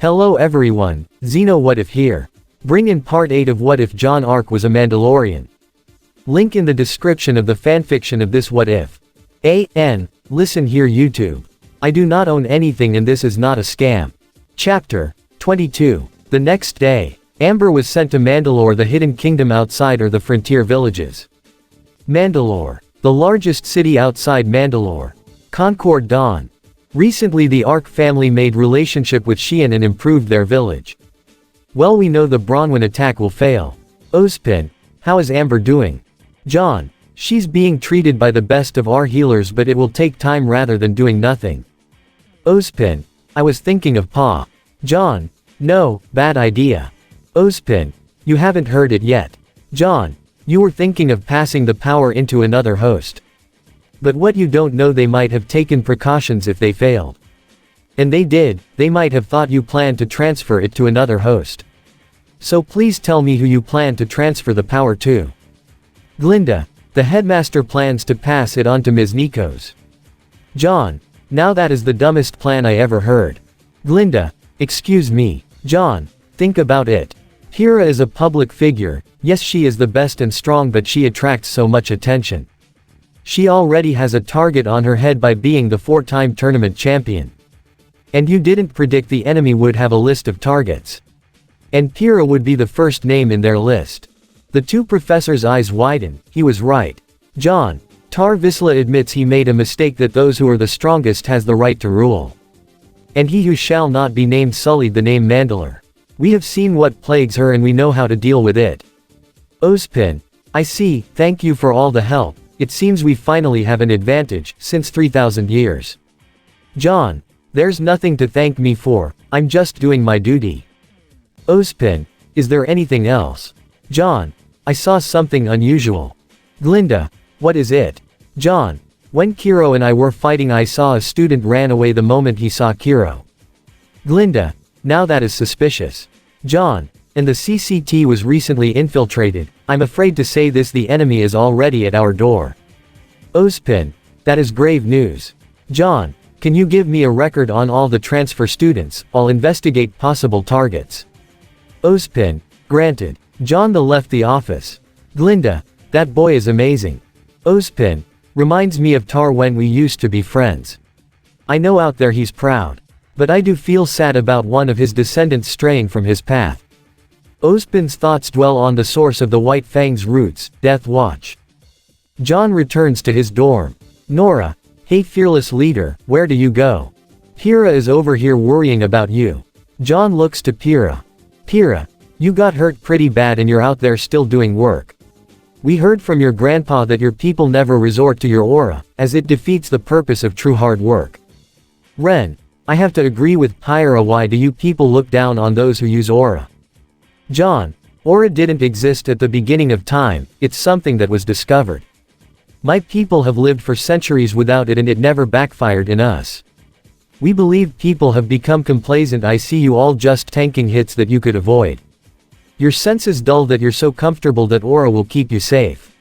Hello everyone, Xeno What If here. Bring in part 8 of What If John Arc was a Mandalorian. Link in the description of the fanfiction of this What If. Listen here YouTube. I do not own anything and this is not a scam. Chapter 22. The next day, Amber was sent to Mandalore, the hidden kingdom outside or the frontier villages. Mandalore, the largest city outside Mandalore. Concord Dawn. Recently the Arc family made relationship with Xi'an and improved their village. Well, we know the Bronwyn attack will fail. Ozpin, how is Amber doing? John, she's being treated by the best of our healers but it will take time rather than doing nothing. Ozpin, I was thinking of Pa. John, no, bad idea. Ozpin, you haven't heard it yet. John, you were thinking of passing the power into another host. But what you don't know, they might have taken precautions if they failed. And they did, they might have thought you planned to transfer it to another host. So please tell me who you plan to transfer the power to. Glinda, the headmaster plans to pass it on to Ms. Nikos. John, now that is the dumbest plan I ever heard. Glinda, excuse me. John, think about it. Kira is a public figure, yes she is the best and strong but she attracts so much attention. She already has a target on her head by being the 4-time tournament champion. And you didn't predict the enemy would have a list of targets. And Kira would be the first name in their list. The two professors' eyes widen, he was right. John, Tar Vizsla admits he made a mistake, that those who are the strongest has the right to rule. And he who shall not be named sullied the name Mandalore. We have seen what plagues her and we know how to deal with it. Ozpin, I see, thank you for all the help. It seems we finally have an advantage, since 3,000 years. John, there's nothing to thank me for, I'm just doing my duty. Ozpin, is there anything else? John, I saw something unusual. Glinda, what is it? John, when Kiro and I were fighting I saw a student ran away the moment he saw Kiro. Glinda, now that is suspicious. John, and the CCT was recently infiltrated. I'm afraid to say this, the enemy is already at our door. Ozpin, that is grave news. John, can you give me a record on all the transfer students? I'll investigate possible targets. Ozpin, granted. John left the office. Glinda, that boy is amazing. Ozpin, reminds me of Tar when we used to be friends. I know out there he's proud. But I do feel sad about one of his descendants straying from his path. Ozpin's thoughts dwell on the source of the White Fang's roots, Death Watch. John returns to his dorm. Nora, hey fearless leader, where do you go? Pyrrha is over here worrying about you. John looks to Pyrrha. Pyrrha, you got hurt pretty bad and you're out there still doing work. We heard from your grandpa that your people never resort to your aura, as it defeats the purpose of true hard work. Ren, I have to agree with Pyrrha, why do you people look down on those who use aura? John, aura didn't exist at the beginning of time, it's something that was discovered. My people have lived for centuries without it and it never backfired in us. We believe people have become complacent. I see you all just tanking hits that you could avoid. Your senses dull that you're so comfortable that aura will keep you safe.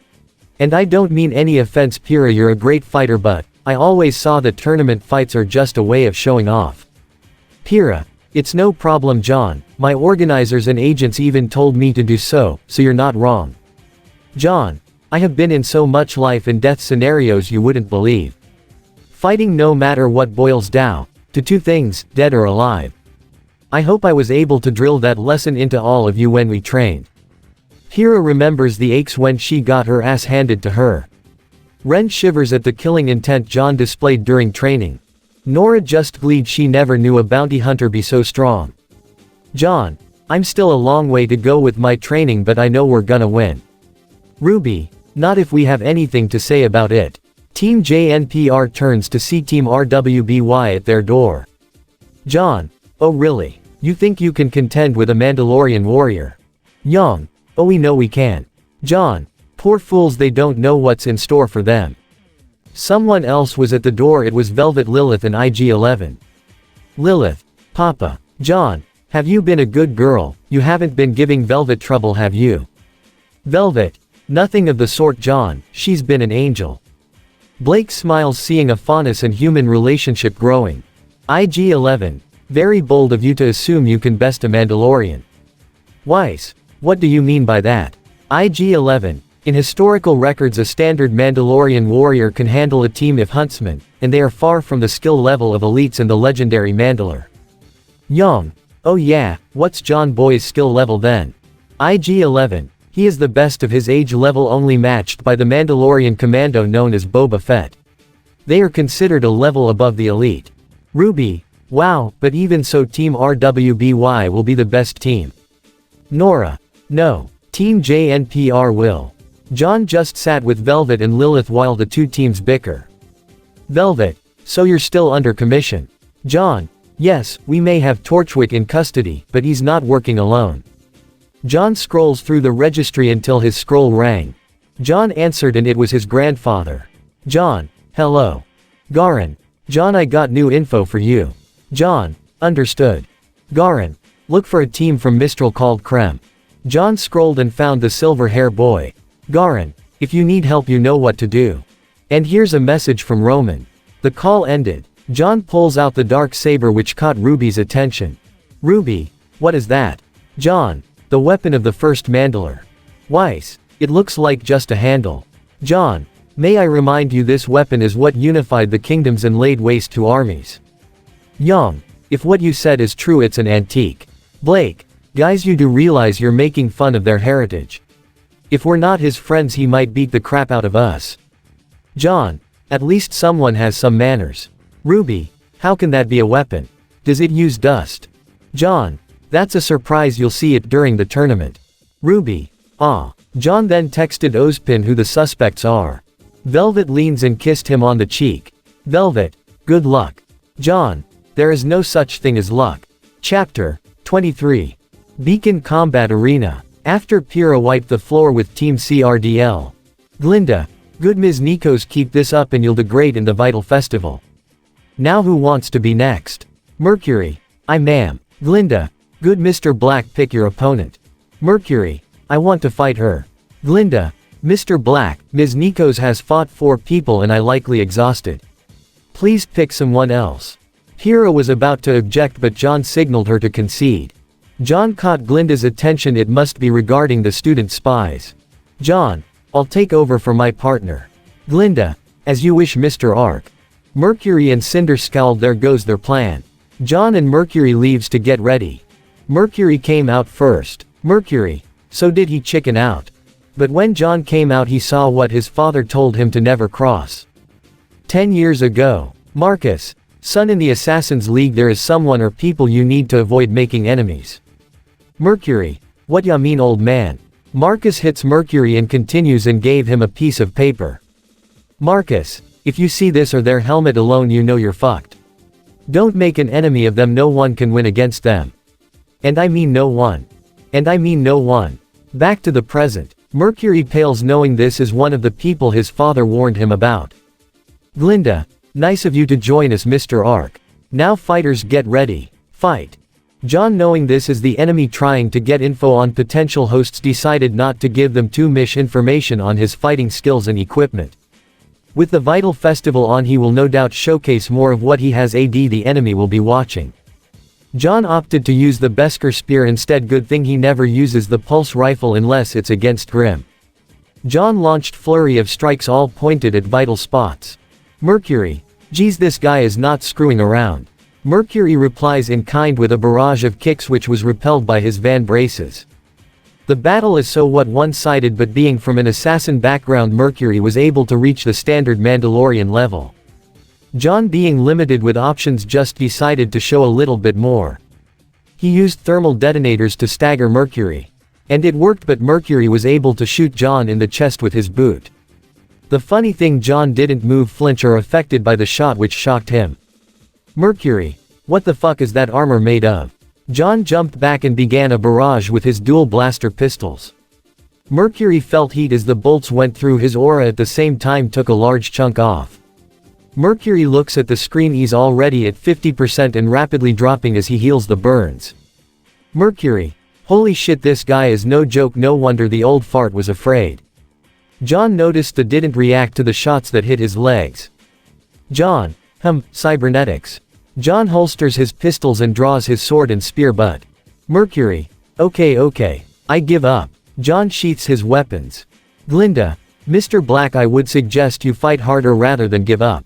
And I don't mean any offense Pyrrha, you're a great fighter, but I always saw that tournament fights are just a way of showing off. Pyrrha, it's no problem John, my organizers and agents even told me to do so you're not wrong. John, I have been in so much life and death scenarios you wouldn't believe. Fighting no matter what boils down to two things, dead or alive. I hope I was able to drill that lesson into all of you when we trained. Pyrrha remembers the aches when she got her ass handed to her. Ren shivers at the killing intent John displayed during training. Nora just gleed, she never knew a bounty hunter be so strong. John, I'm still a long way to go with my training but I know we're gonna win. Ruby, not if we have anything to say about it. Team JNPR turns to see Team RWBY at their door. John, oh really? You think you can contend with a Mandalorian warrior? Young, oh we know we can. John, poor fools, they don't know what's in store for them. Someone else was at the door, it was Velvet Lilith and IG-11. Lilith, Papa. John, have you been a good girl? You haven't been giving Velvet trouble, have you? Velvet, nothing of the sort John, she's been an angel. Blake smiles seeing a faunus and human relationship growing. IG-11, Very bold of you to assume you can best a Mandalorian. Weiss. What do you mean by that? IG-11. In historical records a standard Mandalorian warrior can handle a team of huntsmen, and they are far from the skill level of elites in the legendary Mandalore. Jaune. Oh yeah, what's John Boy's skill level then? IG-11. He is the best of his age level, only matched by the Mandalorian commando known as Boba Fett. They are considered a level above the elite. RWBY. Wow, but even so Team RWBY will be the best team. Nora. No. Team JNPR will. John just sat with Velvet and Lilith while the two teams bicker. Velvet. So you're still under commission. John. Yes, we may have Torchwick in custody, but he's not working alone. John scrolls through the registry until his scroll rang. John answered and it was his grandfather. John. Hello. Garin. John, I got new info for you. John. Understood. Garin. Look for a team from Mistral called Krem. John scrolled and found the silver hair boy. Garin. If you need help you know what to do. And here's a message from Roman. The call ended. John pulls out the dark saber which caught Ruby's attention. Ruby. What is that? John. The weapon of the first Mandalore. Weiss. It looks like just a handle. John. May I remind you this weapon is what unified the kingdoms and laid waste to armies. Jaune. If what you said is true it's an antique. Blake. Guys, you do realize you're making fun of their heritage. If we're not his friends he might beat the crap out of us. John. At least someone has some manners. Ruby. How can that be a weapon? Does it use dust? John. That's a surprise, you'll see it during the tournament. Ruby. Ah. John then texted Ozpin who the suspects are. Velvet leans and kissed him on the cheek. Velvet. Good luck. John. There is no such thing as luck. Chapter 23. Beacon Combat Arena. After Pyrrha wiped the floor with Team CRDL. Glinda. Good Ms. Nikos, keep this up and you'll do great in the Vital Festival. Now who wants to be next? Mercury. I ma'am. Glinda. Good Mr. Black, pick your opponent. Mercury. I want to fight her. Glinda. Mr. Black, Ms. Nikos has fought 4 people and I likely exhausted. Please pick someone else. Pyrrha was about to object but John signaled her to concede. John caught Glinda's attention, it must be regarding the student spies. John. I'll take over for my partner. Glinda. As you wish Mr. Ark. Mercury and Cinder scowled, there goes their plan. John and Mercury leaves to get ready. Mercury came out first. Mercury. So did he chicken out? But when John came out he saw what his father told him to never cross. 10 years ago. Marcus. Son, in the Assassin's League there is someone or people you need to avoid making enemies. Mercury. What ya mean, old man? Marcus hits Mercury and continues and gave him a piece of paper. Marcus. If you see this or their helmet alone you know you're fucked. Don't make an enemy of them, no one can win against them. And I mean no one. And I mean no one. Back to the present. Mercury pales knowing this is one of the people his father warned him about. Glinda. Nice of you to join us Mr. Ark. Now fighters get ready. Fight. John, knowing this is the enemy trying to get info on potential hosts, decided not to give them too much information on his fighting skills and equipment. With the Vital Festival on he will no doubt showcase more of what he has, the enemy will be watching. John opted to use the Beskar spear instead, good thing he never uses the pulse rifle unless it's against Grim. John launched flurry of strikes all pointed at vital spots. Mercury. Geez, this guy is not screwing around. Mercury replies in kind with a barrage of kicks which was repelled by his van braces. The battle is so one-sided, but being from an assassin background Mercury was able to reach the standard Mandalorian level. John, being limited with options, just decided to show a little bit more. He used thermal detonators to stagger Mercury. And it worked, but Mercury was able to shoot John in the chest with his boot. The funny thing, John didn't move, flinch, or affected by the shot, which shocked him. Mercury. What the fuck is that armor made of? John jumped back and began a barrage with his dual blaster pistols. Mercury felt heat as the bolts went through his aura, at the same time took a large chunk off. Mercury looks at the screen, he's already at 50% and rapidly dropping as he heals the burns. Mercury. Holy shit, this guy is no joke, no wonder the old fart was afraid. John noticed that didn't react to the shots that hit his legs. John. Cybernetics. John holsters his pistols and draws his sword and spear but. Mercury. Okay, I give up. John sheaths his weapons. Glinda. Mr. Black, I would suggest you fight harder rather than give up.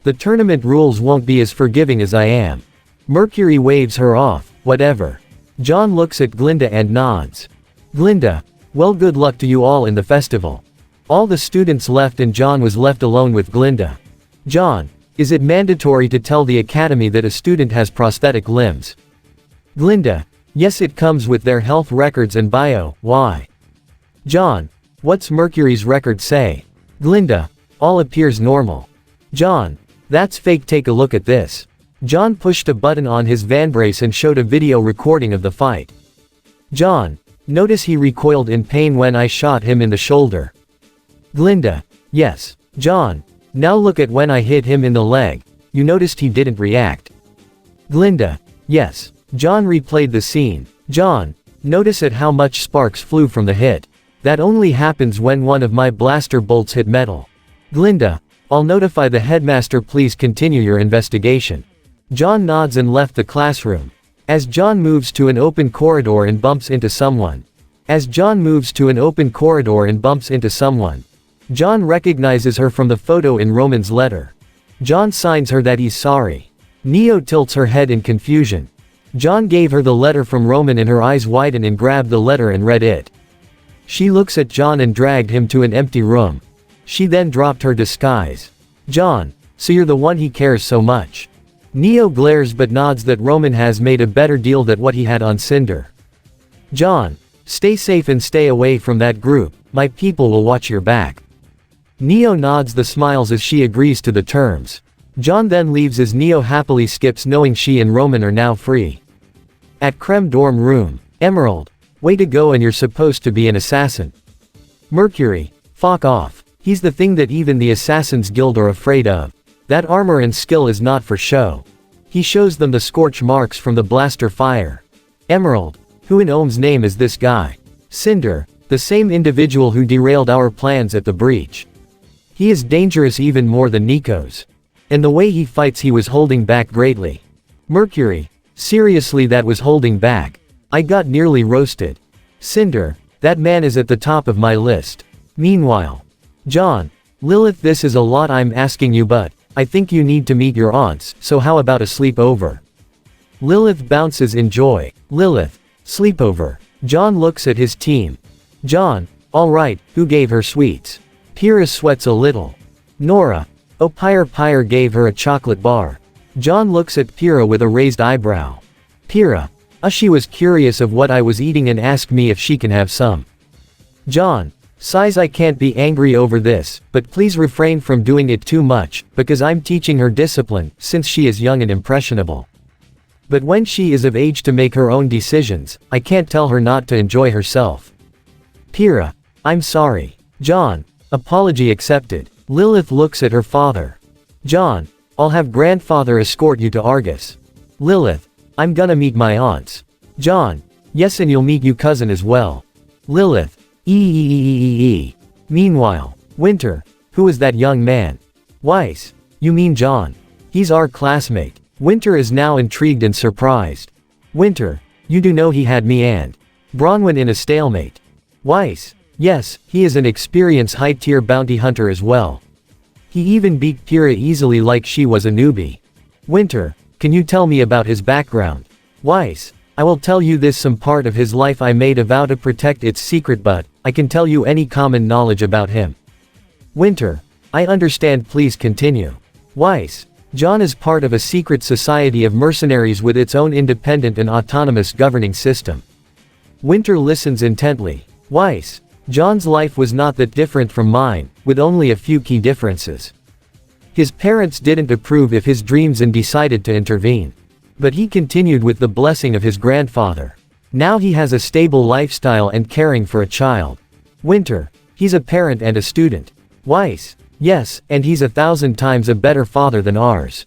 The tournament rules won't be as forgiving as I am. Mercury waves her off. Whatever. John looks at Glinda and nods. Glinda. Well, good luck to you all in the festival. All the students left and John was left alone with Glinda. John. Is it mandatory to tell the academy that a student has prosthetic limbs? Glinda. Yes, it comes with their health records and bio. Why? John. What's Mercury's record say? Glinda. All appears normal. John. That's fake, take a look at this. John pushed a button on his vanbrace and showed a video recording of the fight. John. Notice he recoiled in pain when I shot him in the shoulder. Glinda. Yes. John. Now look at when I hit him in the leg. You noticed he didn't react. Glinda. Yes. John replayed the scene. John. Notice at how much sparks flew from the hit. That only happens when one of my blaster bolts hit metal. Glinda. I'll notify the headmaster, please continue your investigation. John nods and left the classroom. As John moves to an open corridor and bumps into someone. John recognizes her from the photo in Roman's letter. John signs her that he's sorry. Neo tilts her head in confusion. John gave her the letter from Roman and her eyes widen and grabbed the letter and read it. She looks at John and dragged him to an empty room. She then dropped her disguise. John. So you're the one he cares so much. Neo glares but nods that Roman has made a better deal than what he had on Cinder. John. Stay safe and stay away from that group, my people will watch your back. Neo nods the smiles as she agrees to the terms. John then leaves as Neo happily skips knowing she and Roman are now free. At Creme dorm room. Emerald. Way to go, and you're supposed to be an assassin. Mercury. Fuck off. He's the thing that even the Assassins Guild are afraid of. That armor and skill is not for show. He shows them the scorch marks from the blaster fire. Emerald. Who in Ohm's name is this guy? Cinder. The same individual who derailed our plans at the breach. He is dangerous even more than Nico's. And the way he fights, he was holding back greatly. Mercury. Seriously, that was holding back. I got nearly roasted. Cinder. That man is at the top of my list. Meanwhile. John. Lilith, this is a lot I'm asking you, but I think you need to meet your aunts, so how about a sleepover? Lilith bounces in joy. Lilith. Sleepover. John looks at his team. John. Alright, who gave her sweets? Pyrrha sweats a little. Nora. Oh, Pyre gave her a chocolate bar. John looks at Pyrrha with a raised eyebrow. Pyrrha. She was curious of what I was eating and asked me if she can have some. John. Sighs, I can't be angry over this, but please refrain from doing it too much, because I'm teaching her discipline, since she is young and impressionable. But when she is of age to make her own decisions, I can't tell her not to enjoy herself. Pyrrha. I'm sorry. John. Apology accepted. Lilith looks at her father. John. I'll have grandfather escort you to Argus. Lilith. I'm gonna meet my aunts. John. Yes, and you'll meet you cousin as well. Lilith. Meanwhile. Winter. Who is that young man? Weiss. You mean John? He's our classmate. Winter is now intrigued and surprised. Winter. You do know he had me and Bronwyn in a stalemate. Weiss. Yes, he is an experienced high-tier bounty hunter as well. He even beat Pyrrha easily like she was a newbie. Winter. Can you tell me about his background? Weiss. I will tell you this, some part of his life I made a vow to protect its secret, but I can tell you any common knowledge about him. Winter. I understand, please continue. Weiss. John is part of a secret society of mercenaries with its own independent and autonomous governing system. Winter listens intently. Weiss. John's life was not that different from mine, with only a few key differences. His parents didn't approve of his dreams and decided to intervene. But he continued with the blessing of his grandfather. Now he has a stable lifestyle and caring for a child. Winter. He's a parent and a student. Weiss. Yes, and he's 1,000 times a better father than ours.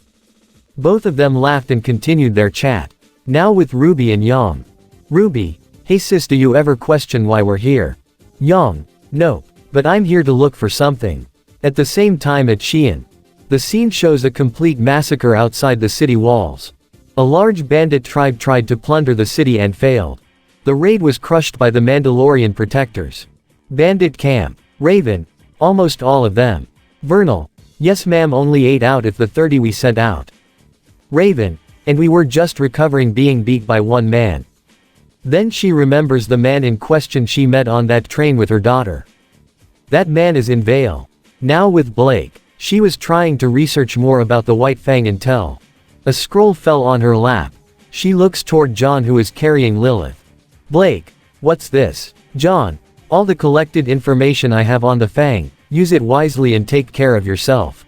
Both of them laughed and continued their chat. Now with Ruby and Yang. Ruby. Hey sis, do you ever question why we're here? Yang. Nope. But I'm here to look for something. At the same time at Xian. The scene shows a complete massacre outside the city walls. A large bandit tribe tried to plunder the city and failed. The raid was crushed by the Mandalorian protectors. Bandit camp. Raven. Almost all of them. Vernal. Yes ma'am, only 8 out of the 30 we sent out. Raven. And we were just recovering being beat by one man. Then she remembers the man in question she met on that train with her daughter. That man is in Vale. Now with Blake. She was trying to research more about the White Fang intel. A scroll fell on her lap. She looks toward John, who is carrying Lilith. Blake. What's this? John. All the collected information I have on the Fang. Use it wisely and take care of yourself.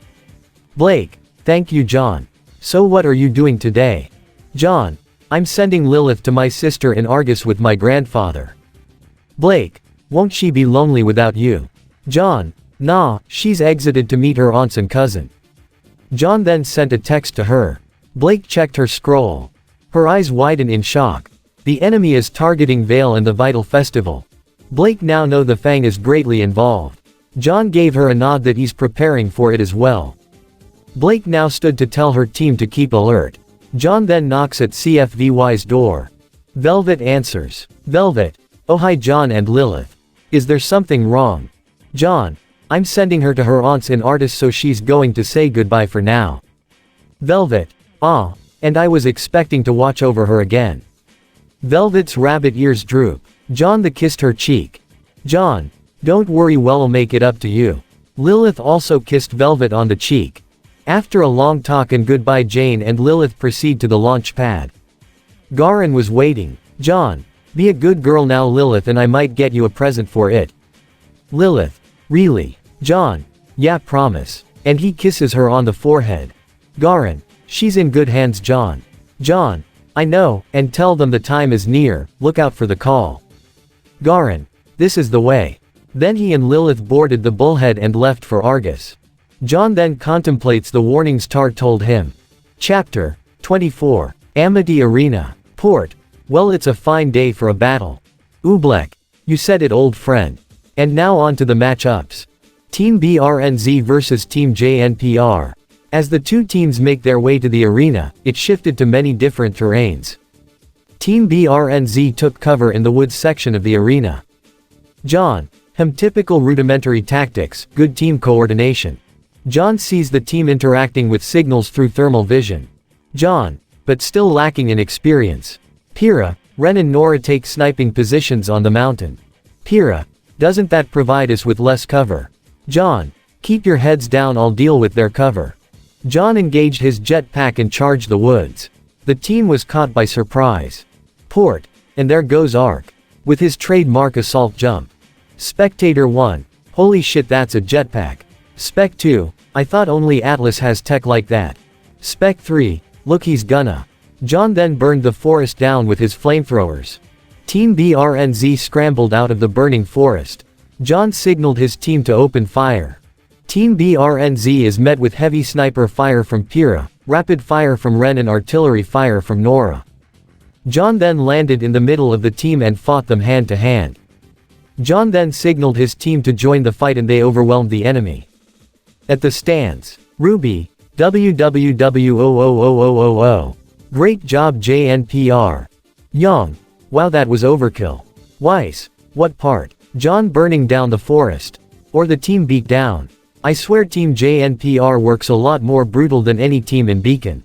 Blake. Thank you, John. So what are you doing today? John. I'm sending Lilith to my sister in Argus with my grandfather. Blake. Won't she be lonely without you? John. Nah, she's exited to meet her aunts and cousin. John then sent a text to her. Blake checked her scroll. Her eyes widen in shock. The enemy is targeting Vale and the Vital Festival. Blake now know the Fang is greatly involved. John gave her a nod that he's preparing for it as well. Blake now stood to tell her team to keep alert. John then knocks at CFVY's door. Velvet answers. Velvet. Oh hi John and Lilith. Is there something wrong? John. I'm sending her to her aunts in Artis, so she's going to say goodbye for now. Velvet. Ah. And I was expecting to watch over her again. Velvet's rabbit ears droop. John kissed her cheek. John. Don't worry, well'll make it up to you. Lilith also kissed Velvet on the cheek. After a long talk and goodbye, Jane and Lilith proceed to the launch pad. Garin was waiting. John. Be a good girl now, Lilith, and I might get you a present for it. Lilith. Really? John. Yeah, promise. And he kisses her on the forehead. Garin. She's in good hands, John. John. I know, and tell them the time is near, look out for the call. Garin. This is the way. Then he and Lilith boarded the bullhead and left for Argus. John then contemplates the warnings Tar told him. Chapter 24. Amity Arena. Port. Well, it's a fine day for a battle. Oobleck. You said it, old friend. And now on to the matchups. Team BRNZ versus Team JNPR. As the two teams make their way to the arena, it shifted to many different terrains. Team BRNZ took cover in the woods section of the arena. John. Typical rudimentary tactics, good team coordination. John sees the team interacting with signals through thermal vision. John. But still lacking in experience. Pyrrha. Ren and Nora take sniping positions on the mountain. Pyrrha. Doesn't that provide us with less cover? John. Keep your heads down, I'll deal with their cover. John engaged his jetpack and charged the woods. The team was caught by surprise. Port. And there goes Ark. With his trademark assault jump. Spectator 1. Holy shit, that's a jetpack. Spec 2. I thought only Atlas has tech like that. Spec 3. Look, he's gonna. John then burned the forest down with his flamethrowers. Team BRNZ scrambled out of the burning forest. John signaled his team to open fire. Team BRNZ is met with heavy sniper fire from Pyrrha, rapid fire from Ren and artillery fire from Nora. John then landed in the middle of the team and fought them hand to hand. John then signaled his team to join the fight and they overwhelmed the enemy. At the stands. RWBY. WWW00000. Great job JNPR. Young. Wow, that was overkill. Weiss. What part? John burning down the forest. Or the team beat down. I swear Team JNPR works a lot more brutal than any team in Beacon.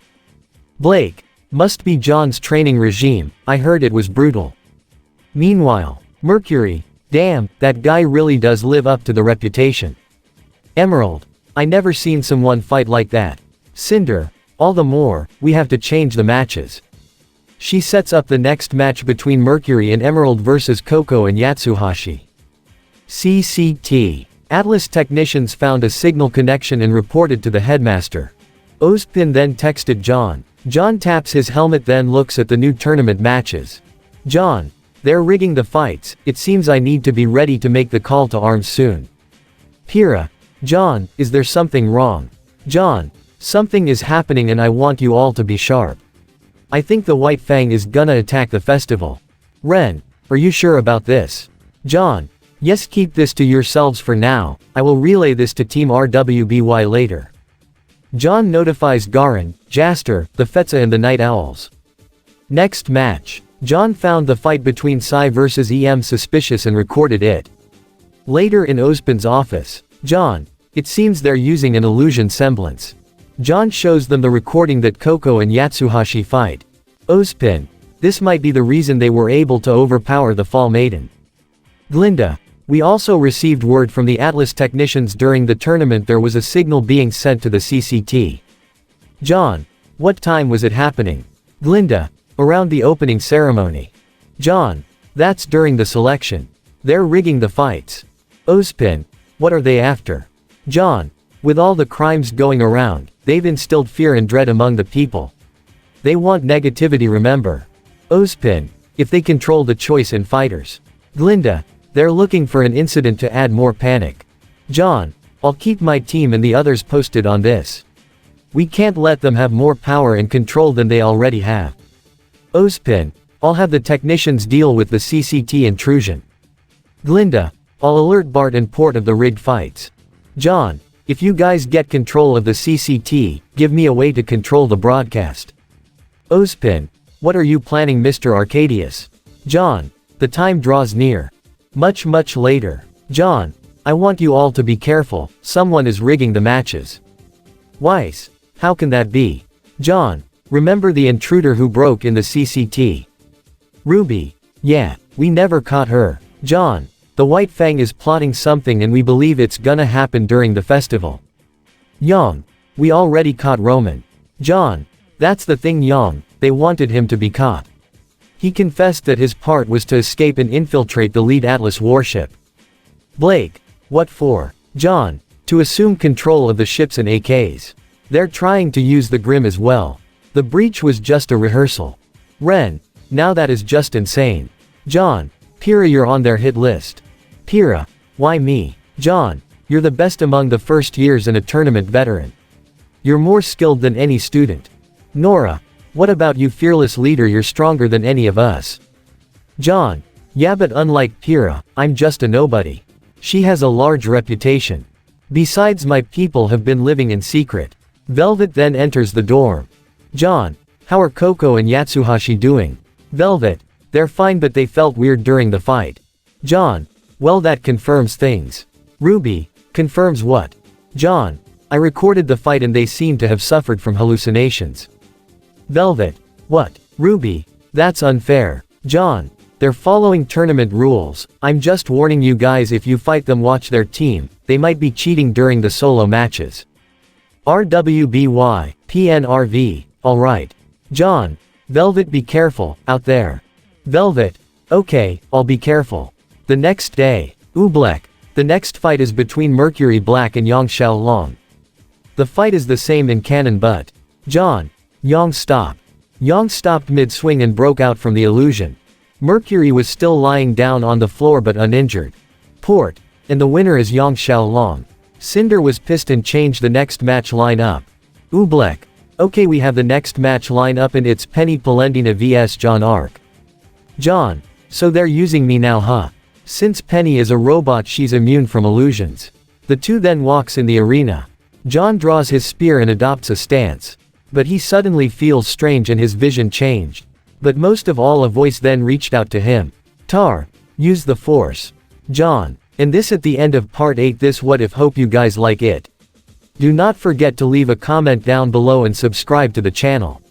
Blake. Must be John's training regime, I heard it was brutal. Meanwhile. Mercury. Damn, that guy really does live up to the reputation. Emerald. I never seen someone fight like that. Cinder. All the more, we have to change the matches. She sets up the next match between Mercury and Emerald versus Coco and Yatsuhashi. CCT. Atlas technicians found a signal connection and reported to the headmaster. Ozpin then texted John. John taps his helmet, then looks at the new tournament matches. John. They're rigging the fights, it seems I need to be ready to make the call to arms soon. Pyrrha. John, is there something wrong? John. Something is happening and I want you all to be sharp. I think the White Fang is gonna attack the festival. Ren. Are you sure about this? John. Yes, keep this to yourselves for now, I will relay this to Team RWBY later. John notifies Garen, Jaster, the Fetza and the Night Owls. Next match. John found the fight between Sai vs EM suspicious and recorded it. Later in Ozpin's office. John. It seems they're using an illusion semblance. John shows them the recording that Koko and Yatsuhashi fight. Ozpin. This might be the reason they were able to overpower the Fall Maiden. Glinda. We also received word from the Atlas technicians during the tournament there was a signal being sent to the CCT. John. What time was it happening? Glinda. Around the opening ceremony. John. That's during the selection. They're rigging the fights. Ozpin. What are they after? John. With all the crimes going around, they've instilled fear and dread among the people. They want negativity, remember. Ozpin. If they control the choice in fighters. Glinda. They're looking for an incident to add more panic. John. I'll keep my team and the others posted on this. We can't let them have more power and control than they already have. Ozpin. I'll have the technicians deal with the CCT intrusion. Glinda. I'll alert Bart and Port of the rigged fights. John. If you guys get control of the CCT, give me a way to control the broadcast. Ozpin. What are you planning, Mr. Arcadius? John. The time draws near. Much later. John. I want you all to be careful, someone is rigging the matches. Weiss. How can that be? John. Remember the intruder who broke in the CCT? RWBY. Yeah, we never caught her. John. The White Fang is plotting something and we believe it's gonna happen during the festival. Yang. We already caught Roman. John. That's the thing, Yang, they wanted him to be caught. He confessed that his part was to escape and infiltrate the lead Atlas warship. Blake. What for? John. To assume control of the ships and AKs. They're trying to use the Grim as well. The breach was just a rehearsal. Ren. Now that is just insane. John. Pyrrha, you're on their hit list. Pyrrha. Why me? John. You're the best among the first years and a tournament veteran. You're more skilled than any student. Nora. What about you, fearless leader? You're stronger than any of us. John. Yeah, but unlike Pyrrha, I'm just a nobody. She has a large reputation. Besides, my people have been living in secret. Velvet then enters the dorm. John. How are Koko and Yatsuhashi doing? Velvet. They're fine, but they felt weird during the fight. John. Well, that confirms things. RWBY. Confirms what? John. I recorded the fight and they seem to have suffered from hallucinations. Velvet. What? RWBY. That's unfair. John. They're following tournament rules. I'm just warning you guys, if you fight them, watch their team. They might be cheating during the solo matches. RWBY. PNRV. Alright. John. Velvet, be careful, out there. Velvet. Okay, I'll be careful. The next day. Oobleck. The next fight is between Mercury Black and Yang Xiaolong. The fight is the same in canon, but John. Yang stopped. Yang stopped mid-swing and broke out from the illusion. Mercury was still lying down on the floor but uninjured. Port. And the winner is Yang Xiaolong. Cinder was pissed and changed the next match line-up. Oobleck. Okay, we have the next match line-up and it's Penny Polendina vs John Arc. John. So they're using me now, huh? Since Penny is a robot, she's immune from illusions. The two then walks in the arena. John draws his spear and adopts a stance. But he suddenly feels strange and his vision changed. But most of all, a voice then reached out to him. Tar. Use the force. John. And this at the end of part 8 this what if. Hope you guys like it. Do not forget to leave a comment down below and subscribe to the channel.